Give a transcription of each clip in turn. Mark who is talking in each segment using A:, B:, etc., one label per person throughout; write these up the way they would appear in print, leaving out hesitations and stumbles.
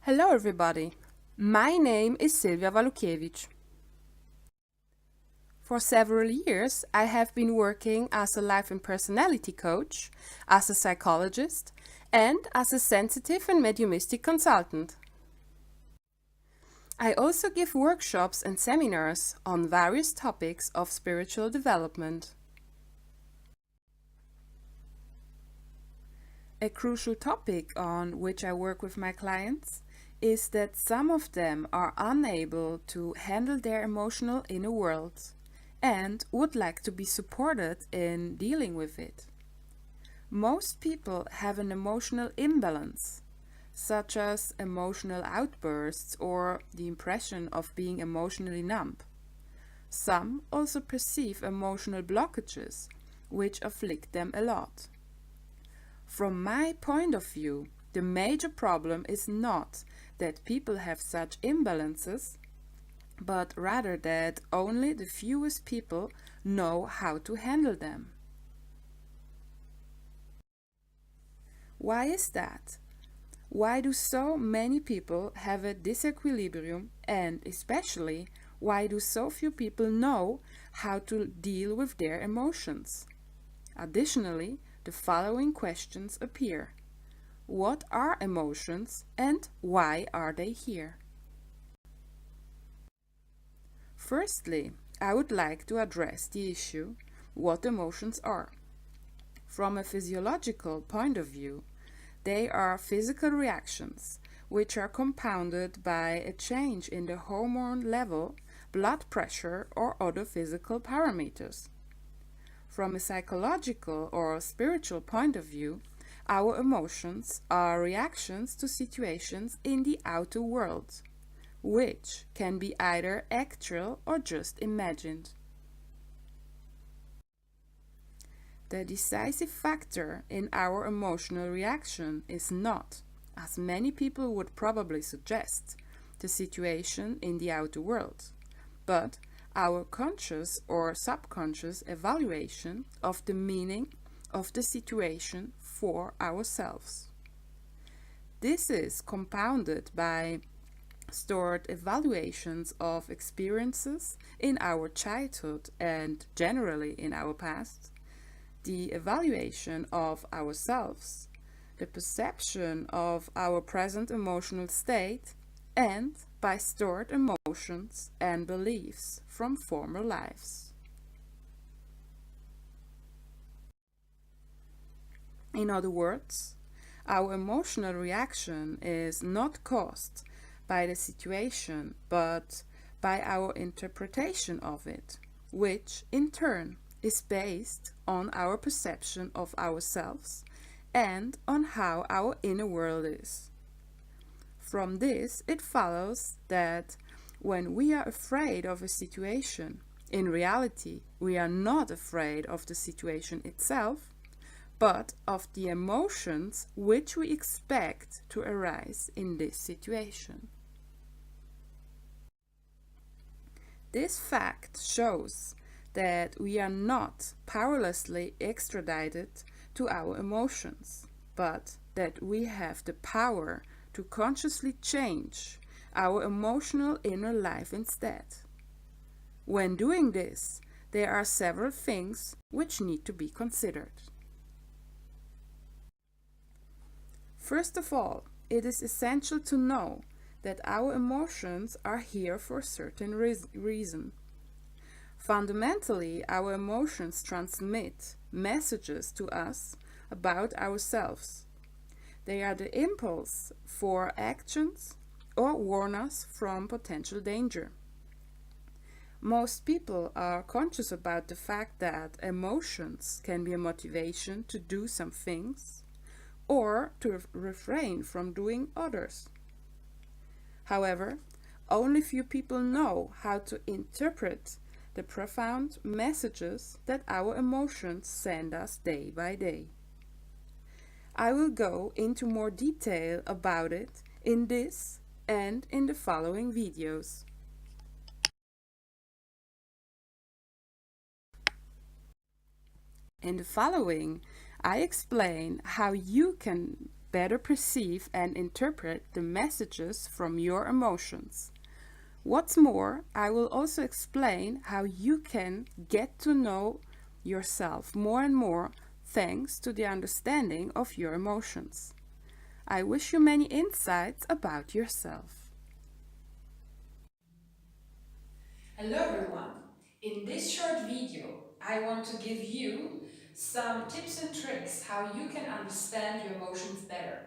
A: Hello everybody, my name is Silvia Walukiewicz. For several years I have been working as a life and personality coach, as a psychologist and as a sensitive and mediumistic consultant. I also give workshops and seminars on various topics of spiritual development. A crucial topic on which I work with my clients is that some of them are unable to handle their emotional inner world and would like to be supported in dealing with it. Most people have an emotional imbalance, such as emotional outbursts or the impression of being emotionally numb. Some also perceive emotional blockages, which afflict them a lot. From my point of view, the major problem is not that people have such imbalances, but rather that only the fewest people know how to handle them. Why is that? Why do so many people have a disequilibrium, and especially why do so few people know how to deal with their emotions? Additionally, the following questions appear. What are emotions and why are they here? Firstly, I would like to address the issue what emotions are. From a physiological point of view, they are physical reactions which are compounded by a change in the hormone level, blood pressure, or other physical parameters. From a psychological or spiritual point of view, our emotions are reactions to situations in the outer world, which can be either actual or just imagined. The decisive factor in our emotional reaction is not, as many people would probably suggest, the situation in the outer world, but our conscious or subconscious evaluation of the meaning of the situation for ourselves. This is compounded by stored evaluations of experiences in our childhood and generally in our past, the evaluation of ourselves, the perception of our present emotional state, and by stored emotions and beliefs from former lives. In other words, our emotional reaction is not caused by the situation, but by our interpretation of it, which in turn is based on our perception of ourselves and on how our inner world is. From this, it follows that when we are afraid of a situation, in reality, we are not afraid of the situation itself, but of the emotions which we expect to arise in this situation. This fact shows that we are not powerlessly extradited to our emotions, but that we have the power to consciously change our emotional inner life instead. When doing this, there are several things which need to be considered. First of all, it is essential to know that our emotions are here for a certain reason. Fundamentally, our emotions transmit messages to us about ourselves. They are the impulse for actions or warn us from potential danger. Most people are conscious about the fact that emotions can be a motivation to do some things or to refrain from doing others. However, only few people know how to interpret the profound messages that our emotions send us day by day. I will go into more detail about it in this and in the following videos. In the following, I explain how you can better perceive and interpret the messages from your emotions. What's more, I will also explain how you can get to know yourself more and more thanks to the understanding of your emotions. I wish you many insights about yourself.
B: Hello everyone! In this short video, I want to give you some tips and tricks how you can understand your emotions better.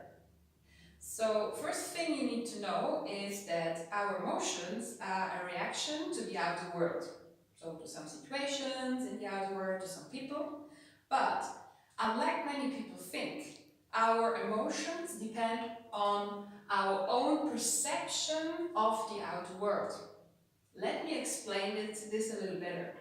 B: So, first thing you need to know is that our emotions are a reaction to the outer world. So, to some situations in the outer world, to some people. But, unlike many people think, our emotions depend on our own perception of the outer world. Let me explain this a little better.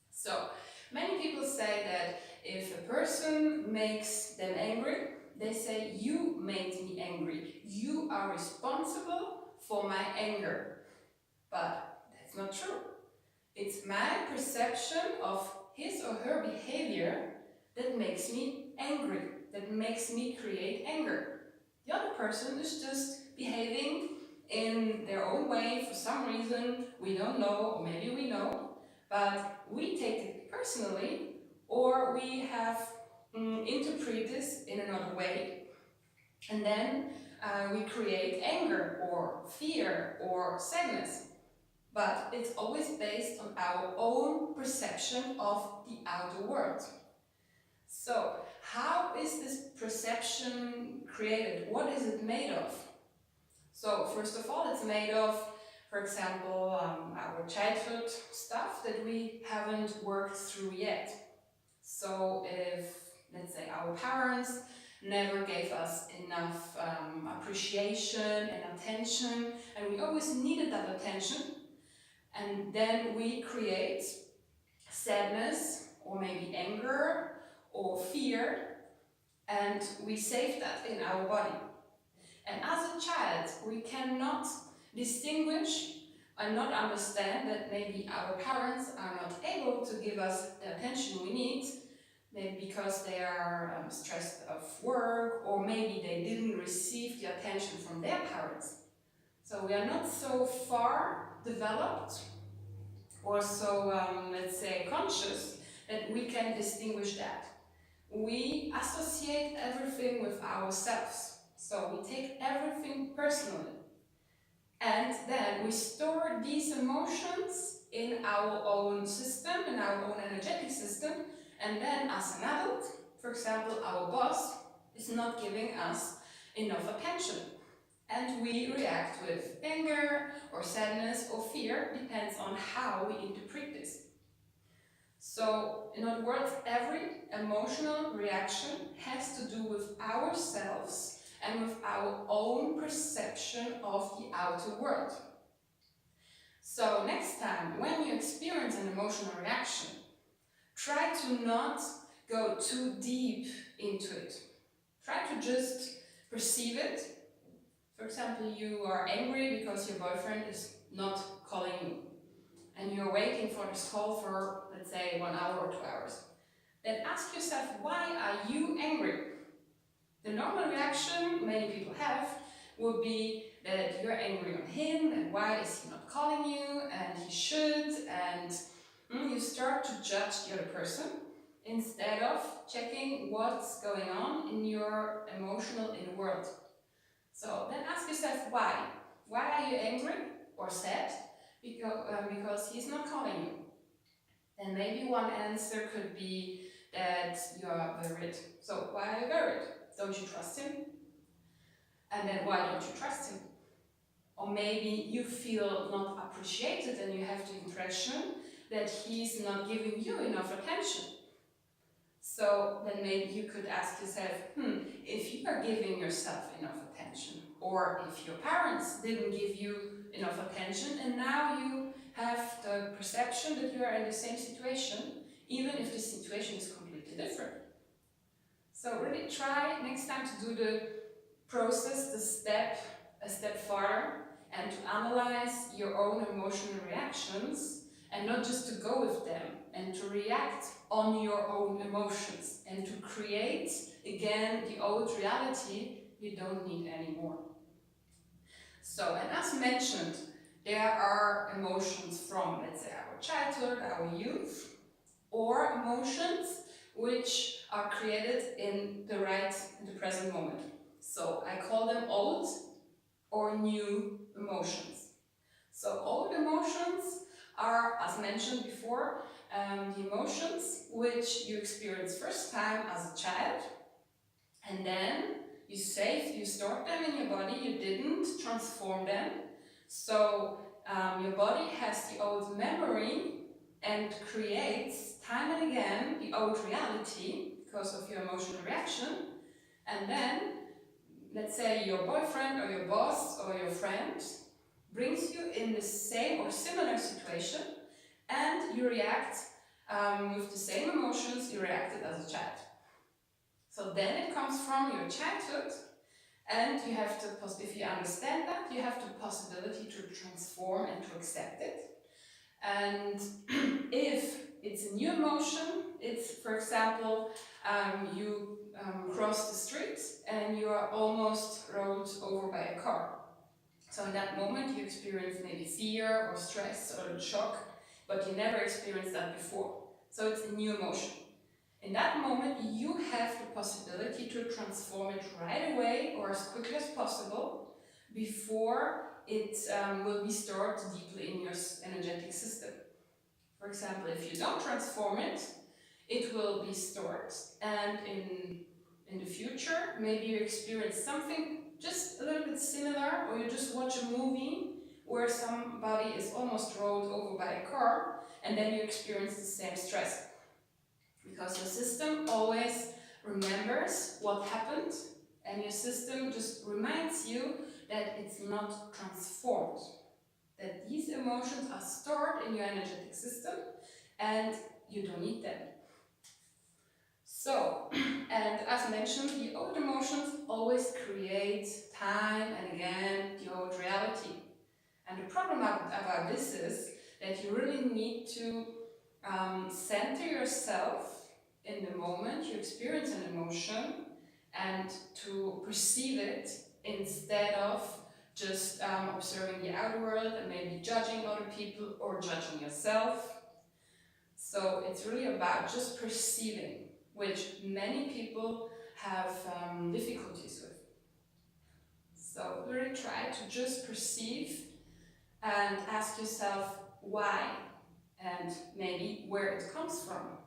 B: So, many people say that if a person makes them angry, they say, "You made me angry. You are responsible for my anger." But that's not true. It's my perception of his or her behavior that makes me angry, that makes me create anger. The other person is just behaving in their own way for some reason we don't know, or maybe we know, but we take it personally, or we have interpret this in another way, and then we create anger or fear or sadness. But it's always based on our own perception of the outer world. So, how is this perception created? What is it made of? So, first of all, it's made of, for example, our childhood stuff that we haven't worked through yet. So, if, let's say, our parents never gave us enough appreciation and attention, and we always needed that attention, and then we create sadness or maybe anger or fear, and we save that in our body. And as a child, we cannot distinguish and not understand that maybe our parents are not able to give us the attention we need, maybe because they are stressed of work, or maybe they didn't receive the attention from their parents. So we are not so far developed or so, let's say, conscious that we can distinguish that. We associate everything with ourselves. So we take everything personally. And then we store these emotions in our own system, in our own energetic system. And then as an adult, for example, our boss is not giving us enough attention. And we react with anger or sadness or fear, depends on how we interpret this. So, in other words, every emotional reaction has to do with ourselves and with our own perception of the outer world. So, next time when you experience an emotional reaction, try to not go too deep into it. Try to just perceive it. For example, you are angry because your boyfriend is not calling you, and you're waiting for this call for, let's say, 1 hour or 2 hours. Then ask yourself, why are you angry? The normal reaction many people have would be that you're angry on him, and why is he not calling you, and he should, and you start to judge the other person instead of checking what's going on in your emotional inner world. So then ask yourself why. Why are you angry or sad? Because he's not calling you. Then maybe one answer could be that you are worried. So why are you worried? Don't you trust him? And then why don't you trust him? Or maybe you feel not appreciated and you have the impression that he's not giving you enough attention. So then maybe you could ask yourself, if you are giving yourself enough attention, or if your parents didn't give you enough attention and now you have the perception that you are in the same situation, even if the situation is completely different. So really try next time to do the process, a step farther, and to analyze your own emotional reactions, and not just to go with them, and to react on your own emotions, and to create again the old reality you don't need anymore. So, and as mentioned, there are emotions from, let's say, our childhood, our youth, or emotions which are created in the present moment. So I call them old or new emotions. So old emotions are, as mentioned before, the emotions which you experienced first time as a child, and then you stored them in your body, you didn't transform them. So your body has the old memory and creates time and again the old reality because of your emotional reaction. And then, let's say your boyfriend or your boss or your friend brings you in the same or similar situation, and you react with the same emotions you reacted as a child. So then it comes from your childhood, and you have to, if you understand that, you have the possibility to transform and to accept it. And if it's a new emotion, it's, for example, you cross the street and you are almost rolled over by a car. So in that moment you experience maybe fear or stress or shock, but you never experienced that before. So it's a new emotion. In that moment you have the possibility to transform it right away or as quickly as possible before it will be stored deeply in your energetic system. For example, if you don't transform it, it will be stored, and in the future maybe you experience something just a little bit similar, or you just watch a movie where somebody is almost rolled over by a car, and then you experience the same stress. Because your system always remembers what happened, and your system just reminds you that it's not transformed, that these emotions are stored in your energetic system and you don't need them. So, and as mentioned, the old emotions always create time and again the old reality. And the problem about this is that you really need to center yourself in the moment you experience an emotion and to perceive it instead of just observing the outer world and maybe judging other people or judging yourself. So it's really about just perceiving, which many people have difficulties with. So really try to just perceive and ask yourself why and maybe where it comes from.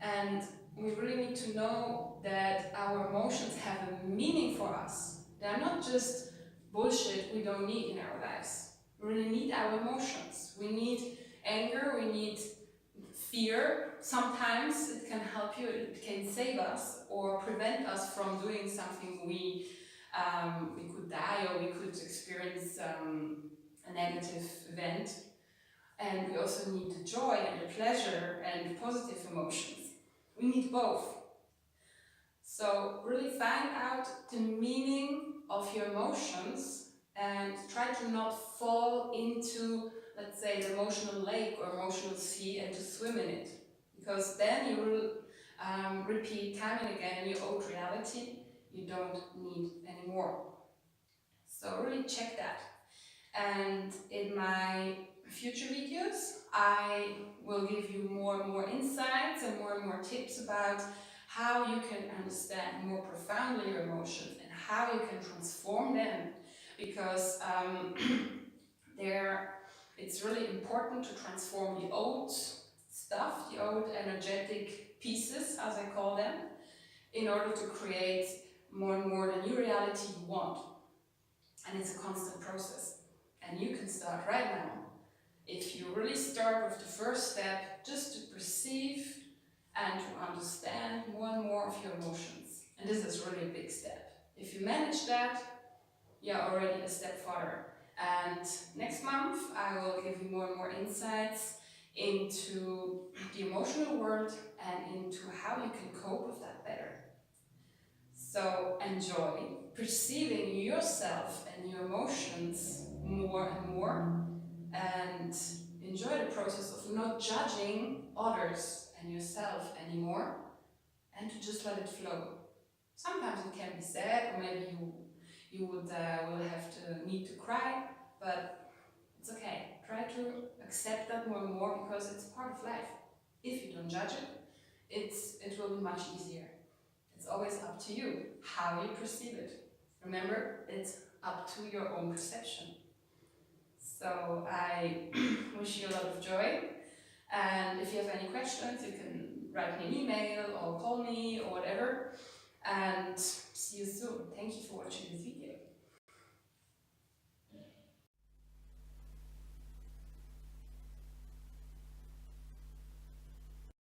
B: And we really need to know that our emotions have a meaning for us. They are not just bullshit we don't need in our lives. We really need our emotions. We need anger, we need fear. Sometimes it can help you, it can save us or prevent us from doing something we could die or we could experience a negative event. And we also need the joy and the pleasure and the positive emotions. We need both. So really find out the meaning of your emotions and try to not fall into, let's say, the emotional lake or emotional sea and to swim in it. Because then you will repeat time and again your old reality you don't need anymore. So really check that. And in my future videos, I will give you more and more insights and more tips about how you can understand more profoundly your emotions and how you can transform them. Because it's really important to transform the old stuff, the old energetic pieces, as I call them, in order to create more and more the new reality you want. And it's a constant process. And you can start right now. If you really start with the first step, just to perceive and to understand more and more of your emotions. And this is really a big step. If you manage that, you're already a step farther. And next month, I will give you more and more insights into the emotional world and into how you can cope with that better. So enjoy perceiving yourself and your emotions more and more, and enjoy the process of not judging others and yourself anymore, and to just let it flow. Sometimes it can be sad, or maybe you will have to need to cry, but it's okay. Try to accept that more and more because it's part of life. If you don't judge it, it will be much easier. It's always up to you how you perceive it. Remember, it's up to your own perception. So I wish you a lot of joy. And if you have any questions, you can write me an email or call me or whatever. And see you soon. Thank you for watching this video.